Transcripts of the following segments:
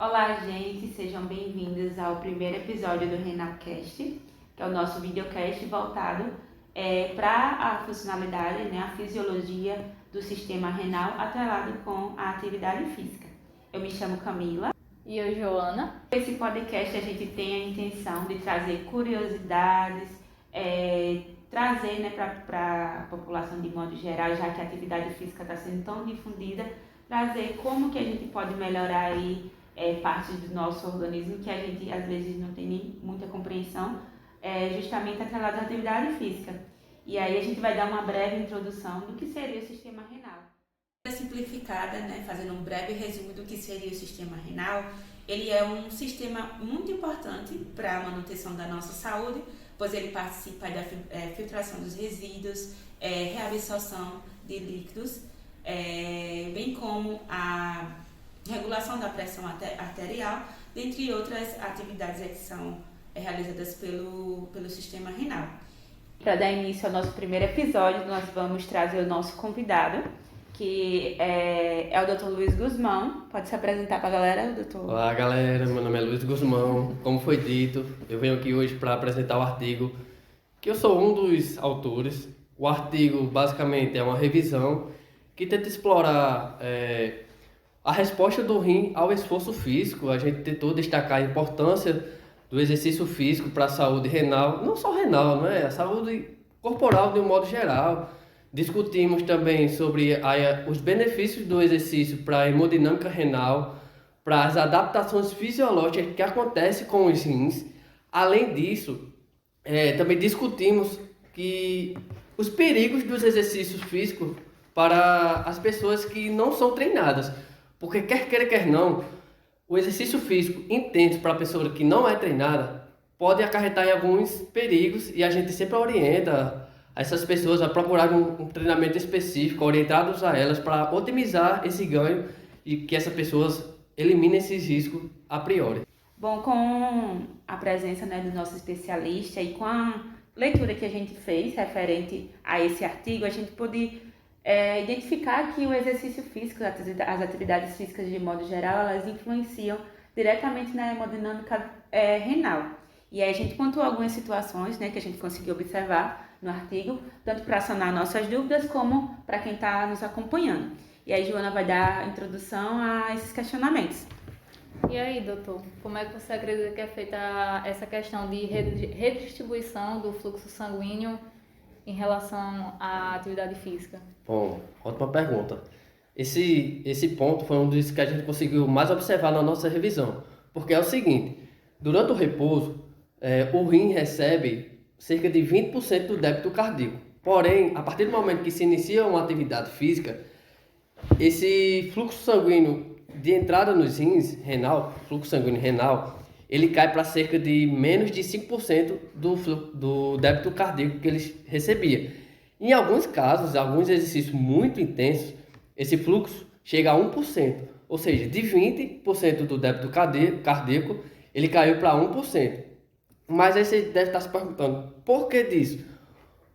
Olá, gente, sejam bem-vindos ao primeiro episódio do RenalCast, que é o nosso videocast voltado para a funcionalidade, a fisiologia do sistema renal atrelado com a atividade física. Eu me chamo Camila. E eu, Joana. Esse podcast a gente tem a intenção de trazer curiosidades, trazer para a população de modo geral, já que a atividade física está sendo tão difundida, trazer como que a gente pode melhorar aí partes do nosso organismo que a gente às vezes não tem nem muita compreensão, justamente atrelado à atividade física. E aí a gente vai dar uma breve introdução do que seria o sistema renal. Simplificada, fazendo um breve resumo do que seria o sistema renal, ele é um sistema muito importante para a manutenção da nossa saúde, pois ele participa da filtração dos resíduos, reabsorção de líquidos, bem como a regulação da pressão arterial, dentre outras atividades que são realizadas pelo sistema renal. Para dar início ao nosso primeiro episódio, nós vamos trazer o nosso convidado, que é o Dr. Luiz Guzmão. Pode se apresentar para a galera, doutor? Olá, galera. Meu nome é Luiz Guzmão. Como foi dito, eu venho aqui hoje para apresentar o artigo que eu sou um dos autores. O artigo, basicamente, é uma revisão que tenta explorar a resposta do rim ao esforço físico. A gente tentou destacar a importância do exercício físico para a saúde renal, não só renal, a saúde corporal de um modo geral. Discutimos também sobre os benefícios do exercício para a hemodinâmica renal, para as adaptações fisiológicas que acontecem com os rins. Além disso, também discutimos que os perigos dos exercícios físicos para as pessoas que não são treinadas. Porque quer queira, quer não, o exercício físico intenso para a pessoa que não é treinada pode acarretar em alguns perigos, e a gente sempre orienta essas pessoas a procurar um treinamento específico, orientados a elas para otimizar esse ganho e que essas pessoas eliminem esses riscos a priori. Bom, com a presença do nosso especialista e com a leitura que a gente fez referente a esse artigo, a gente pôde identificar que o exercício físico, as atividades físicas de modo geral, elas influenciam diretamente na hemodinâmica renal. E aí a gente pontuou algumas situações que a gente conseguiu observar no artigo, tanto para sanar nossas dúvidas como para quem está nos acompanhando. E aí Joana vai dar a introdução a esses questionamentos. E aí, doutor, como é que você acredita que é feita essa questão de redistribuição do fluxo sanguíneo em relação à atividade física? Bom, ótima pergunta. Esse ponto foi um dos que a gente conseguiu mais observar na nossa revisão, porque é o seguinte: durante o repouso, o rim recebe cerca de 20% do débito cardíaco. Porém, a partir do momento que se inicia uma atividade física, esse fluxo sanguíneo de entrada nos rins fluxo sanguíneo renal, ele cai para cerca de menos de 5% do débito cardíaco que ele recebia. Em alguns casos, alguns exercícios muito intensos, esse fluxo chega a 1%, ou seja, de 20% do débito cardíaco, ele caiu para 1%. Mas aí você deve estar se perguntando, por que disso?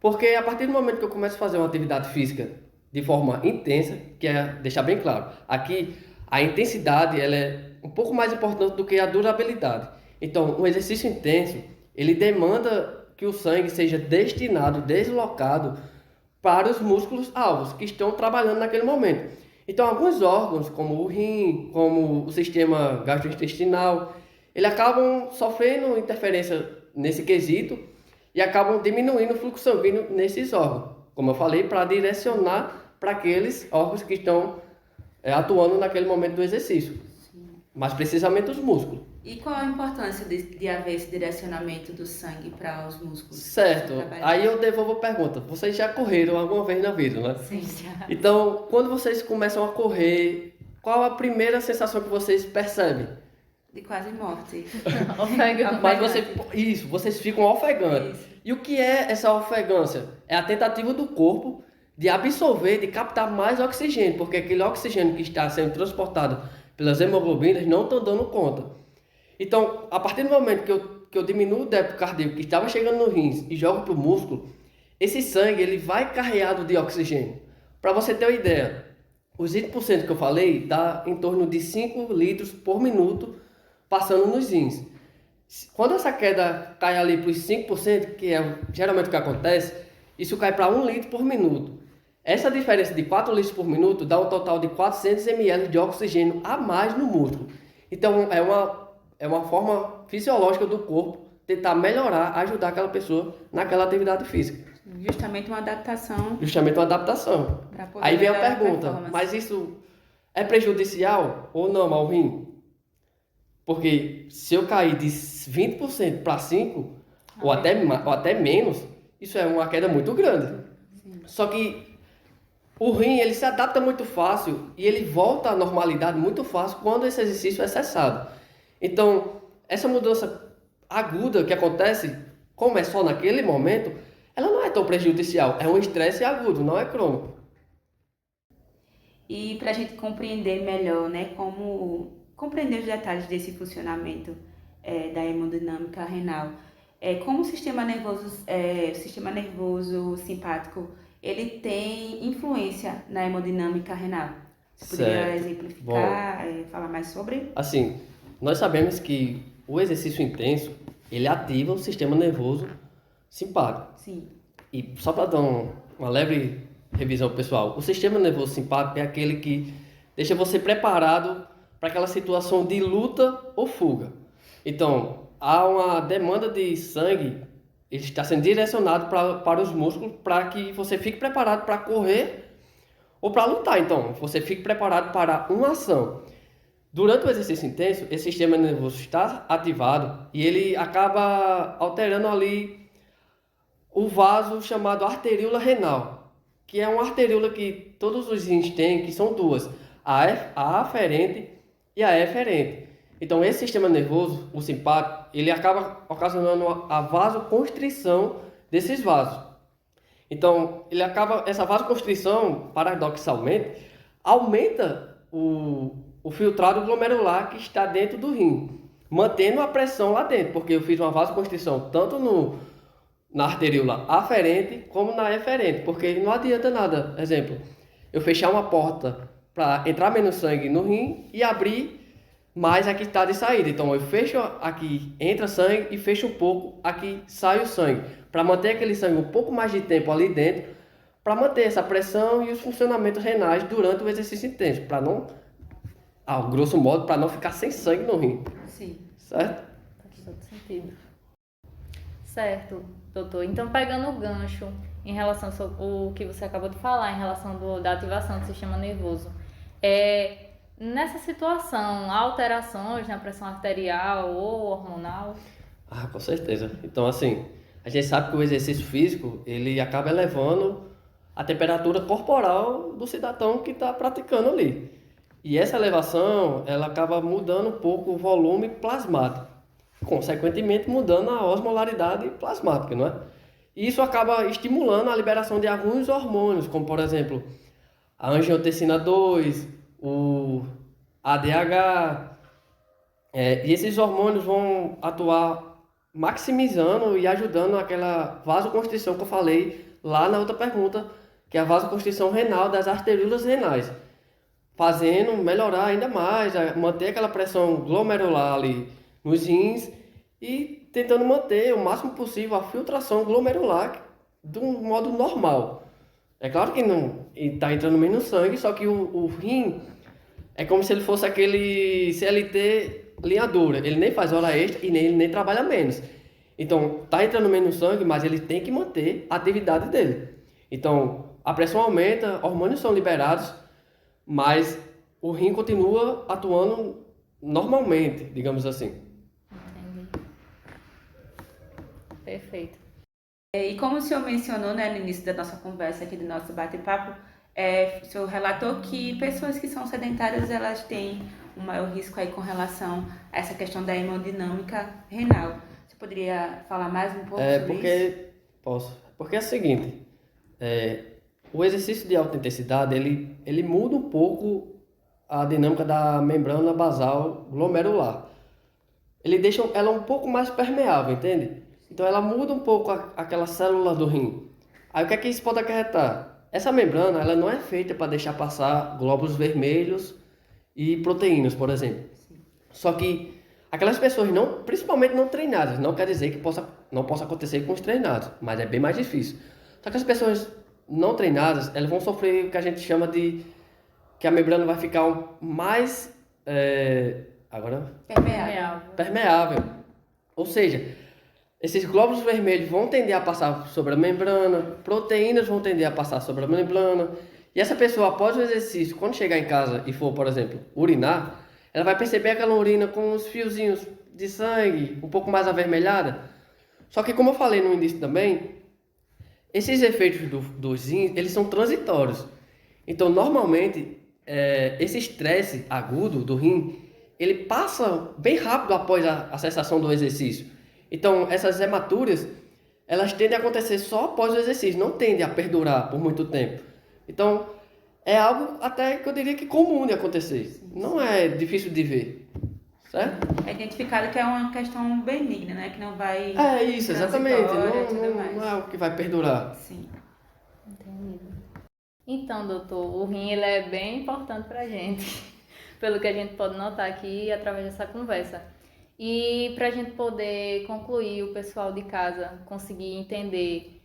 Porque a partir do momento que eu começo a fazer uma atividade física de forma intensa, que é deixar bem claro, aqui a intensidade ela é um pouco mais importante do que a durabilidade. Então, um exercício intenso, ele demanda que o sangue seja deslocado para os músculos alvos que estão trabalhando naquele momento. Então, alguns órgãos, como o rim, como o sistema gastrointestinal, eles acabam sofrendo interferência nesse quesito e acabam diminuindo o fluxo sanguíneo nesses órgãos, como eu falei, para direcionar para aqueles órgãos que estão atuando naquele momento do exercício. Sim. Mais precisamente os músculos. E qual a importância de haver esse direcionamento do sangue para os músculos? Certo, aí eu devolvo a pergunta. Vocês já correram alguma vez na vida, né? Sim, já. Então, quando vocês começam a correr, qual a primeira sensação que vocês percebem? De quase morte. Ofegante. Mas vocês ficam ofegantes. E o que é essa ofegância? É a tentativa do corpo de absorver, de captar mais oxigênio, porque aquele oxigênio que está sendo transportado pelas hemoglobinas não estão dando conta. Então, a partir do momento que eu diminuo o débito cardíaco que estava chegando no rins e jogo para o músculo, esse sangue ele vai carregado de oxigênio. Para você ter uma ideia, Os 20% que eu falei dá em torno de 5 litros por minuto passando nos rins. Quando essa queda cai ali para os 5%, que é geralmente o que acontece, isso cai para 1 litro por minuto. Essa diferença de 4 litros por minuto dá um total de 400 ml de oxigênio a mais no músculo. Então é uma forma fisiológica do corpo tentar melhorar, ajudar aquela pessoa naquela atividade física. Justamente uma adaptação. Justamente uma adaptação. Pra poder Aí vem a melhorar a pergunta, performance. mas isso é prejudicial ou não ao rim? Porque se eu cair de 20% para 5%, ou até menos, isso é uma queda muito grande. Sim. Só que o rim, ele se adapta muito fácil e ele volta à normalidade muito fácil quando esse exercício é cessado. Então, essa mudança aguda que acontece, como é só naquele momento, ela não é tão prejudicial. É um estresse agudo, não é crônico. E para a gente compreender melhor, né, como compreender os detalhes desse funcionamento da hemodinâmica renal, como o sistema nervoso simpático, ele tem influência na hemodinâmica renal. Você poderia Certo. exemplificar, falar mais sobre? Assim, nós sabemos que o exercício intenso, ele ativa o sistema nervoso simpático. Sim. E só para dar uma leve revisão pessoal, o sistema nervoso simpático é aquele que deixa você preparado para aquela situação de luta ou fuga. Então, há uma demanda de sangue, ele está sendo direcionado para os músculos para que você fique preparado para correr ou para lutar. Então, você fique preparado para uma ação. Durante o exercício intenso, esse sistema nervoso está ativado e ele acaba alterando ali o vaso chamado arteríola renal, que é uma arteríola que todos os rins têm, que são duas, a aferente e a eferente. Então, esse sistema nervoso, o simpático, ele acaba ocasionando a vasoconstrição desses vasos. Então, essa vasoconstrição, paradoxalmente, aumenta o filtrado glomerular que está dentro do rim, mantendo a pressão lá dentro, porque eu fiz uma vasoconstrição tanto na arteríola aferente como na eferente, porque não adianta nada. Exemplo, eu fechar uma porta para entrar menos sangue no rim e abrir mais aqui está de saída. Então eu fecho aqui, entra sangue e fecho um pouco, aqui sai o sangue, para manter aquele sangue um pouco mais de tempo ali dentro, para manter essa pressão e os funcionamentos renais durante o exercício intenso, para não, grosso modo, para não ficar sem sangue no rim. Sim. Certo? Faz todo sentido. Certo, doutor. Então, pegando o gancho em relação ao que você acabou de falar, em relação da ativação do sistema nervoso, nessa situação, há alterações na pressão arterial ou hormonal? Com certeza. Então, assim, a gente sabe que o exercício físico, ele acaba elevando a temperatura corporal do cidadão que está praticando ali. E essa elevação, ela acaba mudando um pouco o volume plasmático, consequentemente mudando a osmolaridade plasmática, não é? E isso acaba estimulando a liberação de alguns hormônios, como por exemplo, a angiotensina 2, o ADH, e esses hormônios vão atuar maximizando e ajudando aquela vasoconstrição que eu falei lá na outra pergunta, que é a vasoconstrição renal das arteríolas renais, fazendo melhorar ainda mais, manter aquela pressão glomerular ali nos rins e tentando manter o máximo possível a filtração glomerular de um modo normal. É claro que não está entrando menos sangue, só que o rim é como se ele fosse aquele CLT linha dura. Ele nem faz hora extra e ele nem trabalha menos. Então, está entrando menos sangue, mas ele tem que manter a atividade dele. Então, a pressão aumenta, hormônios são liberados, mas o rim continua atuando normalmente, digamos assim. Entendi. Perfeito. E como o senhor mencionou, né, no início da nossa conversa aqui, do nosso bate-papo, o senhor relatou que pessoas que são sedentárias, elas têm um maior risco aí com relação a essa questão da hemodinâmica renal. Você poderia falar mais um pouco sobre isso? Posso. Porque é o seguinte, o exercício de alta intensidade, ele muda um pouco a dinâmica da membrana basal glomerular. Ele deixa ela um pouco mais permeável, entende? Então ela muda um pouco aquela célula do rim. Aí o que é que isso pode acarretar? essa membrana ela não é feita para deixar passar glóbulos vermelhos e proteínas, por exemplo. Só que aquelas pessoas não, principalmente não treinadas, não quer dizer que não possa acontecer com os treinados, mas é bem mais difícil. Só que as pessoas não treinadas, elas vão sofrer o que a gente chama de que a membrana vai ficar mais permeável. Ou seja, esses glóbulos vermelhos vão tender a passar sobre a membrana, proteínas vão tender a passar sobre a membrana. E essa pessoa, após o exercício, quando chegar em casa e for, por exemplo, urinar, ela vai perceber aquela urina com uns fiozinhos de sangue, um pouco mais avermelhada. Só que, como eu falei no início também, esses efeitos dos rins, eles são transitórios. Então, normalmente, esse estresse agudo do rim, ele passa bem rápido após a cessação do exercício. Então, essas hematuras, elas tendem a acontecer só após o exercício, não tendem a perdurar por muito tempo. Então, é algo até que eu diria que comum de acontecer. Não é difícil de ver, certo? É identificado que é uma questão benigna, né? Que não vai... É isso, exatamente. Não é algo que vai perdurar. Sim. Entendido. Então, doutor, o rim ele é bem importante pra gente, pelo que a gente pode notar aqui através dessa conversa. E para a gente poder concluir, o pessoal de casa conseguir entender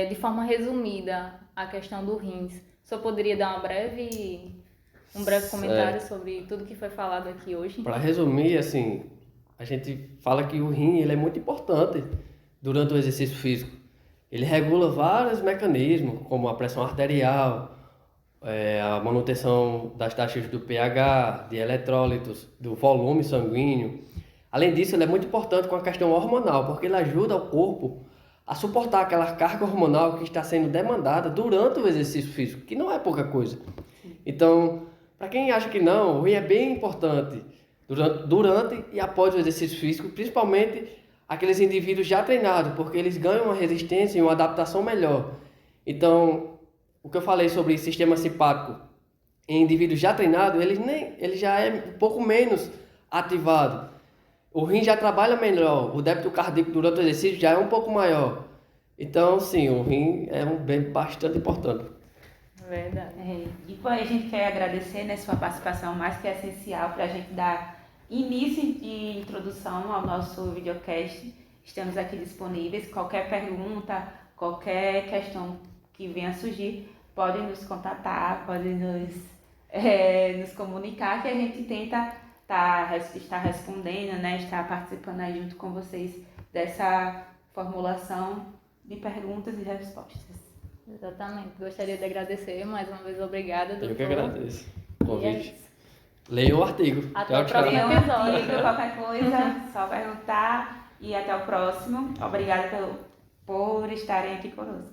de forma resumida a questão do rins, o senhor poderia dar um breve comentário sobre tudo que foi falado aqui hoje? Para resumir, assim, a gente fala que o rim ele é muito importante durante o exercício físico. Ele regula vários mecanismos, como a pressão arterial, a manutenção das taxas do pH, de eletrólitos, do volume sanguíneo. Além disso, ele é muito importante com a questão hormonal, porque ele ajuda o corpo a suportar aquela carga hormonal que está sendo demandada durante o exercício físico, que não é pouca coisa. Então, para quem acha que não, o rim é bem importante durante e após o exercício físico, principalmente aqueles indivíduos já treinados, porque eles ganham uma resistência e uma adaptação melhor. Então, o que eu falei sobre sistema simpático em indivíduos já treinados, ele já é um pouco menos ativado. O rim já trabalha melhor, o débito cardíaco durante o exercício já é um pouco maior. Então, sim, o rim é um bem bastante importante. Verdade. E a gente quer agradecer, né, sua participação mais que essencial para a gente dar início de introdução ao nosso videocast. Estamos aqui disponíveis. Qualquer pergunta, qualquer questão que venha surgir, podem nos contatar, podem nos comunicar, que a gente tenta estar respondendo, né, estar participando aí junto com vocês dessa formulação de perguntas e respostas. Exatamente. Gostaria de agradecer mais uma vez. Obrigada, doutor. Eu que agradeço o convite. É Leiam o artigo. Até o próximo Leiam o episódio. artigo, qualquer coisa, só perguntar e até o próximo. Obrigada por estarem aqui conosco.